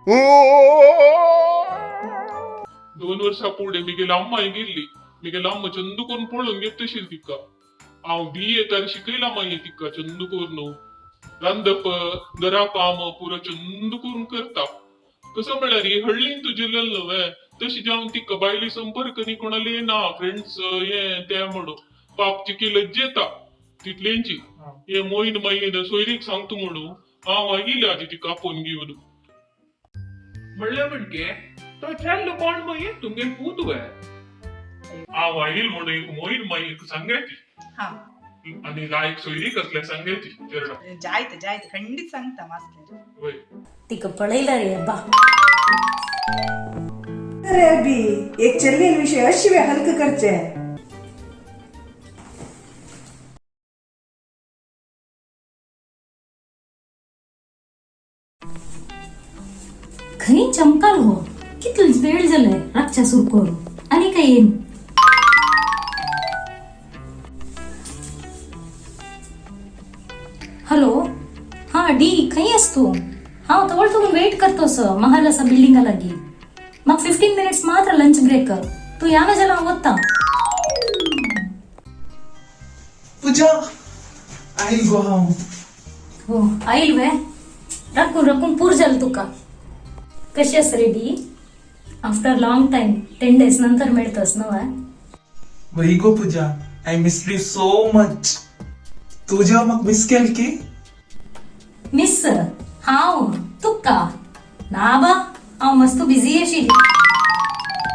2 वर्षा पुढे मी अम्मा गेली मी अम्मा चंदू करून पळून घेत तशील तिका हांव BA तर शिकयला मागीर तिका चंदू करून रांदप घरा काम पुरा चंदू करून करता कसं म्हळ्यार ही हळ्ळीन तुजे न्हय तशी जावन तिका बायली संपर्क नी कोणाला येना फ्रेंड्स हे ते म्हणून पाप तिकी लज्जेता तितल्यांची हे मोहीन मागीर सोयरीक सांगतो म्हणून हांव आयिले आधी तिका आपोवन घेवन म्हणलें म्हणजे तो चेल्लो कोण मागीर तुमगे पूत वय हांव आयिल म्हणून एक मोहीन मागीर सांगायची आणि लायक सोयरीक असल्या सांगायची चरणा जायत खंडीत सांगता मास्तर वय तिका पळयला रे बा अरे अभी एक चलने विषय अशिवे हलक करचे खरी चमकाल हो कितलो वेळ जालाय रातच्या सुरू करून आणि काय येईन हॅलो हा डी खंय आहेस तू हांव तवळ तुका वेट करतोस महाल आसा बिल्डिंगा लागीं म्हाका 15 मिनिट्स मात्र लंच ब्रेक तू या ना जाल्यार हांव वता पूजा आईल गो हांव हो आईल वे राखून पूर जाल तुका कशी आस ready after long time 10 days नंतर मेळतस न्हू वही गो Puja I missed you so much तू जेव्हा म्हाका मिस केल की मिस हांव तुका ना बा हांव मस्त बिझी आशिल्ली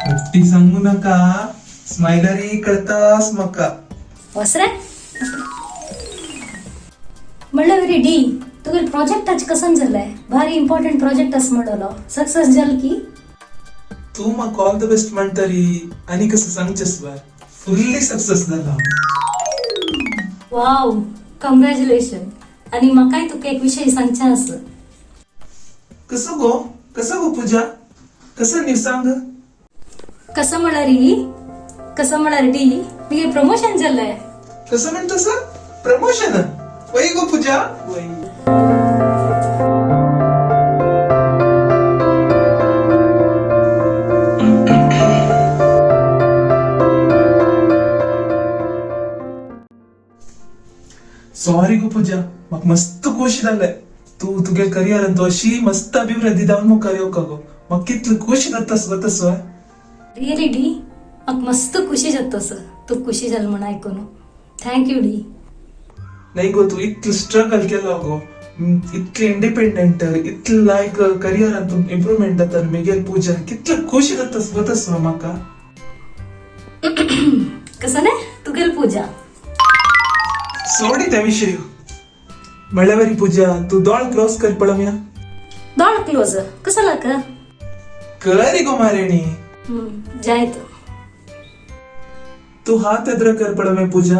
हट्टी सांगू नका स्मायलरी कळतास म्हाका वस रे म्हणलं रेडी तुगे प्रोजेक्टाच कसन जालें भारी इम्पॉर्टंट प्रोजेक्ट आस म्हणलो सक्सेस जाल की तू म्हाका ऑल द बेस्ट म्हणटरी आनी कसं सांगचेस बाय फुल्ली सक्सेस जाला वाव कॉंग्रॅच्युलेशन आणि म्हाकाय तुका एक विषय सांगचे आस कसं गो पूजा कसं न्यू सांग कसं म्हळ्यार डी तुगे प्रमोशन जालें कसं म्हणतोस प्रमोशन वही गो पूजा वही सॉरी गो पूजा म्हाका मस्त खोशी जालें तू तुगे करियरान तो अशी मस्त अभिवृद्धी जावन म्हाका येवका गो म्हाका कितली खोशी जातास गो तसो रियली डी म्हाका मस्त खुशी जातस तू खुशी जाल म्हण आयकून थँक्यू डी नाही गो तू इतलं स्ट्रगल केलो गो इतली इंडिपेंडंट इतलं लायक करियरान तू इम्प्रुवमेंट जाता मेगेल पूजा कितली खोशी जातास गो तसो म्हाका कसं नाही तुगेल पूजा सोडी त्या विषय म्हणल्या बरी पूजा तू दोळ क्लोज कर पळोवया दोळ क्लोज कसं लाग करी गो मारेणी जायत तू हात एद्र कर पळोवया पूजा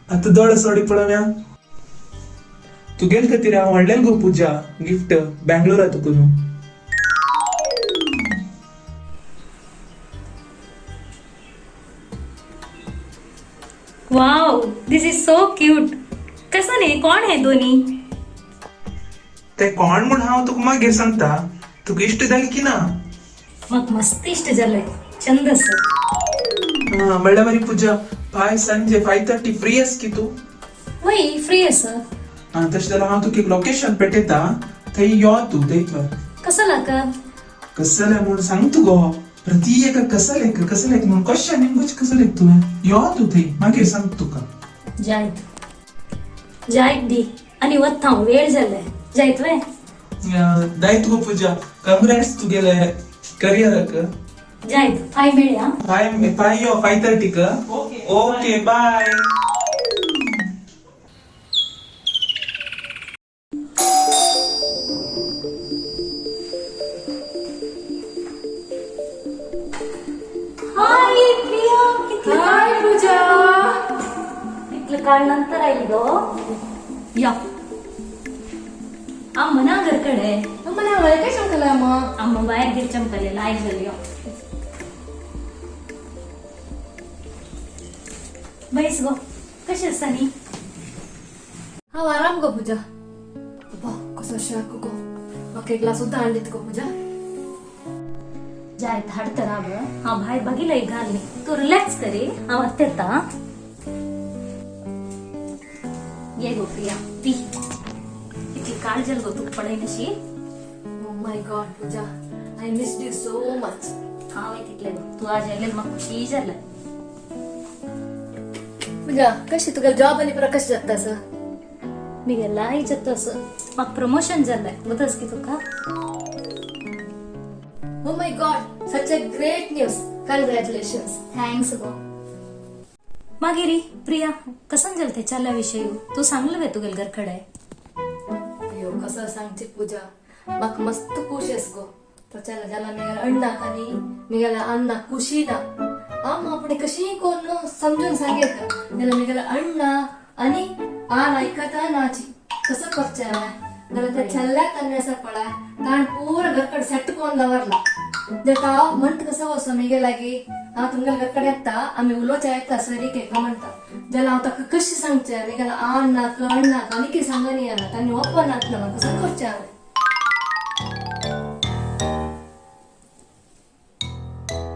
आता दोळ सोडी पळोवया तुगेल खातीर हांव हाडलें गो पूजा गिफ्ट बँगलोरा तुका wow this is so cute कसं नाही कोण आहे दोन्ही ते कोण म्हण हांव तुका मागीर सांगता तुका इश्ट जाली की ना मग मस्त इष्ट झालंय छंदस म्हणल्या बरी पूजा बाय सांजे 5:30 फ्री आस की तू वय फ्री अस तशें जाल्यार हांव तुका एक लोकेशन पेटयता थंय यो तू थंय कसं लाग कसले म्हूण सांग तू गो प्रत्येक कसलेक म्हणून कशा नेमकं कसलेक तुवें यो तू थंय मागीर सांग तुका जायत दी आणि वत्ता हांव वेळ जालाय जायत वे दायत गो पूजा कंग्रेट्स तुगेले करियराक जायत 5 मेळया 5 यो 5:30 का ओके बाय हाय प्रिया हाय पूजा इतलं काळ नंतर आली गो या अम्मा ना घरकडे मला काय सांगला मग अम्मा बाहेर गेली चमकलेला आई झाली बैस गो कशी असता नी हा आराम गो पूजा कसं शाक गो म्हाका एक ग्लास सुद्धा हाडलीत गो पूजा जायत हाडतर ग हांव भायर बघिलय घालनी तू रिलॅक्स करी हांव येता ये गो प्रिया पी कितली काळजल गो तुका पडय नशी oh my God Pooja I missed you so much हांव तितले गो तू आज आयलें म्हाका खुशी जालें पूजा कशी तुगे जॉब आनी पुरा कशें जाता असं मिगेला जात असं म्हाका प्रमोशन जालें बदस की तुका oh my God such a great news congratulations thanks गो मागीर प्रिया कसन जालें तेच्या विषयी तू सांगलं वे तुगेल घरकडे अयो कसं सांगची पूजा म्हाका मस्त खुशी अस गो त्याच्याला ज्याला मिगेला अण्णाक आनी मिगेला अण्णा खुशी ना आम आपण कशी कोण समजून सांगेल का त्याला मिगेला अण्णा आणि आ ऐकता नाची कसं करचे जाल्यार ते चल्ल्यात आनी असं पळय ताण पूरा घरकडे सेट कोण दवरला जर हांव म्हणटा कसं वसो मिगे लागी हांव तुमगेल्या घरकडे येता आमी उलोवचे येता सरीक हेका म्हणटा जाल्यार हांव ताका कशें सांगचें मिगेला अण्णाक अण्णाक आनी कितें सांगनी येना तांणी ओपनात ना म्हाका कसं करचें हांवें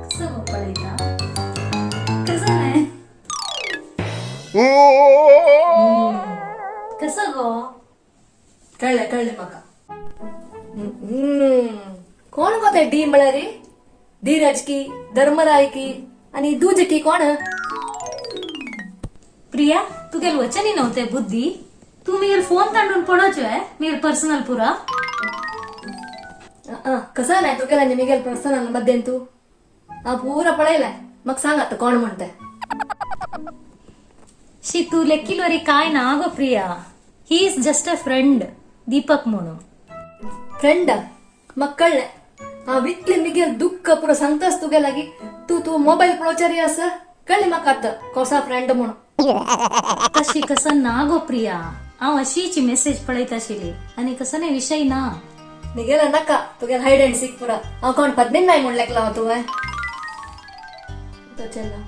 कसं गो पळयता कसं नाही कसं गो कळले म्हाका कोण गो ते डी म्हळ्यार रे धीरज की धर्मराय की आणि दूज की कोण प्रिया तुगेल वचनी नव्हते बुद्धी तू मिगेल फोन तांडून पडोचो आहे मिगेल पर्सनल पुरा कसं नाही तू केला मिगेल पर्सनल मध्येन तू हा पुरा पळयलाय मग सांग आता कोण म्हणताय शी तू लेक्किलोरी काय ना गो Priya he is just a friend Deepak म्हणून फ्रेंड मग कळले हा विकली मिगेल दुःख पुरं सांगतास तुगे लागी तू मोबाईल पळोवचारी अस कळली म्हाका आता कोसा फ्रेंड म्हणून तशी कसं ना गो प्रिया हांव अशीच मेसेज पळयत आशिल्ली आणि कसं नाही विषय ना मिगेला नाका तुगे हायड अँड सीक पुरा हांव कोण पद्मीन नाही म्हणलेक लावा तुवें चला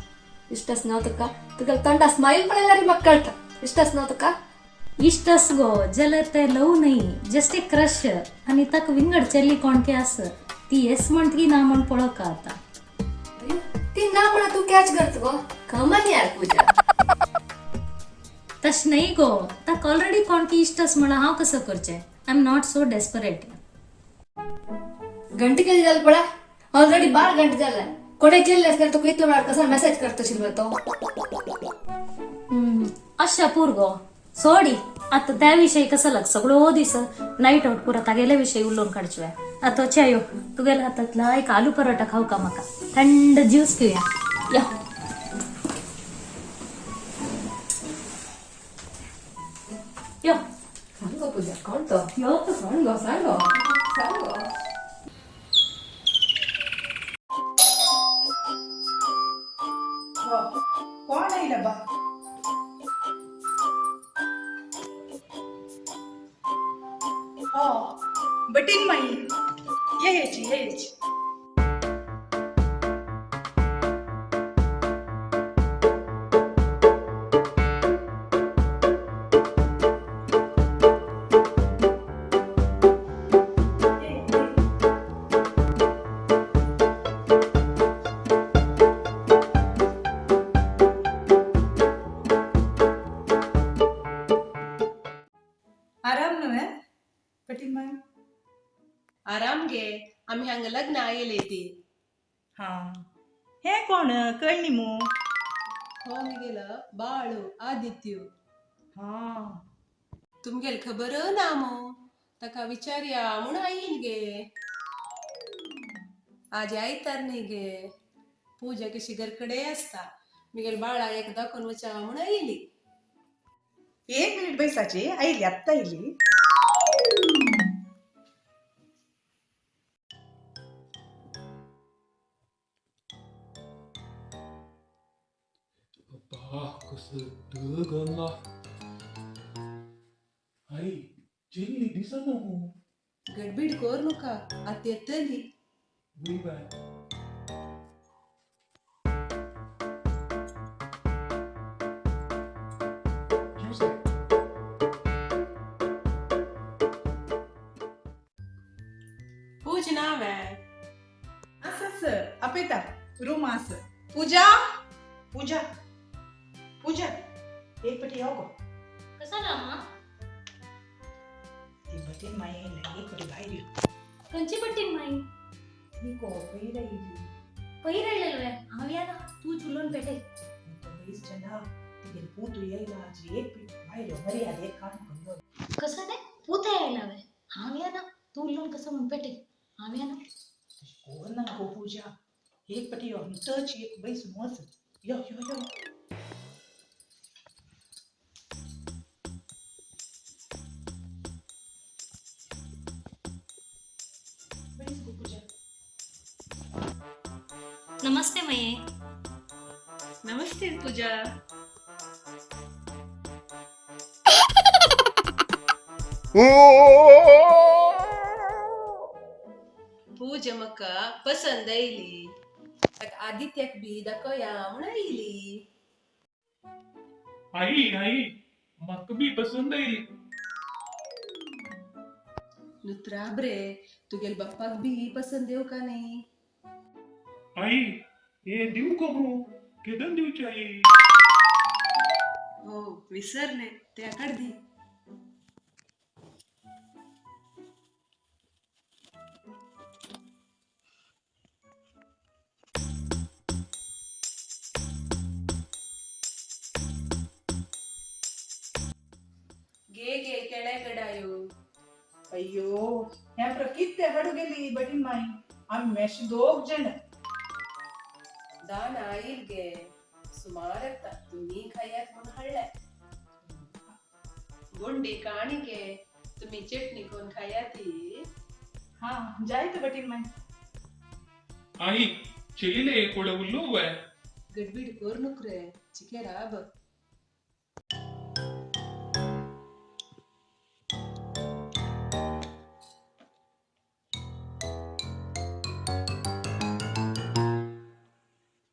इष्टच नाव तुका तुका तोंडा स्माईल पळयल्यार म्हाका कळटा इष्टच नाव तुका इष्टस गो जाल्यार ते लव नाही जस्ट ए क्रश आणि ताका विंगड चेल्ली कोणके आस ती येस म्हणत की ना म्हण पळोवका आता ती ना म्हणा तू कॅच करत गो कमाल यार पूजा तश नाही गो ताका ऑलरेडी कोणकी इष्टस म्हणा हांव कसं करचें I am not so desperate घंटे केली जाल पळा ऑलरेडी 12 घंटे झाले कोडे केले असल्यार तुका इतलो वेळ कसा मेसेज करत आशिल्लो तो अशा पूर गो सोडी आता त्या विषयी कसं लाग सगळो दीस नाईट आउट पुरा तागेल्या विषयी उलोवन काडचो आता चायो तुगेल्या हातातला एक आलू परोटा खाऊ का म्हाका थंड ज्यूस पिवया यो सांग गो पूजा कोण तो यो तो सांग गो सांग गो सांग गो कोण आयला बा बटीन माई यायची आराम नव्हे बटीन माई आराम घे आम्ही हांगा लग्न आयले ती हा हे कोण कळणी मू हो मी गेलं बाळू आदित्य हा तुमगेल खबर ना मो ताका विचारया म्हूण आईन गे आज आयतार न्ही गे पूजा कशी घरकडे असता मिगेल बाळा एक दाखवून वचा म्हूण आयली 1 मिनिट बैसाची आईली आत्ता आईली कसं गंगा आई चिल्ली दिसना हो गडबीड कर नका आत येतली वी बाय हांवें असं आपयता रूम आस पूजा पूजा पूजा एक पटी यो गो कशाला अम्मा ती बटीन माई येयला एक पटी भायर यो खंयची पट्टी माई ती कोपई राहिली पै राहिलेलो आहे हांव या ना तू चुलोन पेटे तो बेस चला तिगे पूतू येयला जी एक पटी भायर यो मर्याद एक काम करू कसं नाही पूत यायला हवे हांव या ना तू उलोन कसं म्हणून पेटे हांव या ना कोण ना गो पूजा एक पटी यो टच एक बैस मोस यो यो यो बैस गो पूजा नमस्ते मये नमस्ते पूजा पूजा म्हाका पसंद येयली आदित्याक बी दाखोया म्हणून येयली आई आई म्हाका बी पसंद येयली नुत्रा बरे तुगेल बाप्पाक बी पसंद येऊ का नाही आई हे दिव कमू केदन दिवची आई हो विसरले त्याकडे दी गे गे ಕೆಳಗಡಾಯು अय्यो ह्या किती हडू गेली बटीन माई आम्ही मेश दोग जण दान आईल गे सुमार तुम्ही खायात म्हणून हळले गुंडी काणिके तुम्ही चटणी कोण खायाती हा जायत बटीन माई आई ಚೆಲ್ಲಿಲೆ ಕೂಡ ಉಲ್ಲುವೆ ಗಡ್ಬಿಡ್ ಕೋರ್ನುಕ್ರೆ ಚಿಕೆ ರಾಬ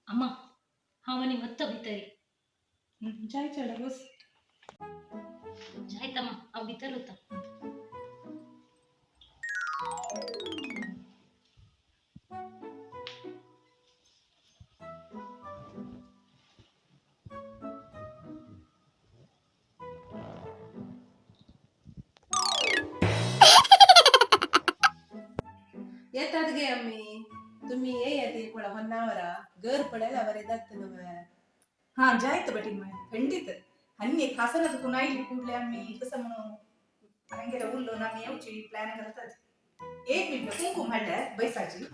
अम्मा हांव आनी वत्ता भितरी जाय चला बस जायत अम्मा हांव भितर वता येतात गे आम्ही तुम्ही येयात एक वेळा ಹೊನ್ನಾವರ घर पडायला बरे जात नव हा जायत बटीन माई खंडित हन्नी खासना तुकून आईली कुठले आम्ही कसं म्हणू हंगेला उरलो ना आम्ही येऊची प्लॅन करतात एक मिनिट कुंकुम हाडल्या बैसाची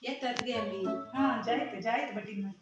येतात गे आम्ही हा जायत जायत बटीन माई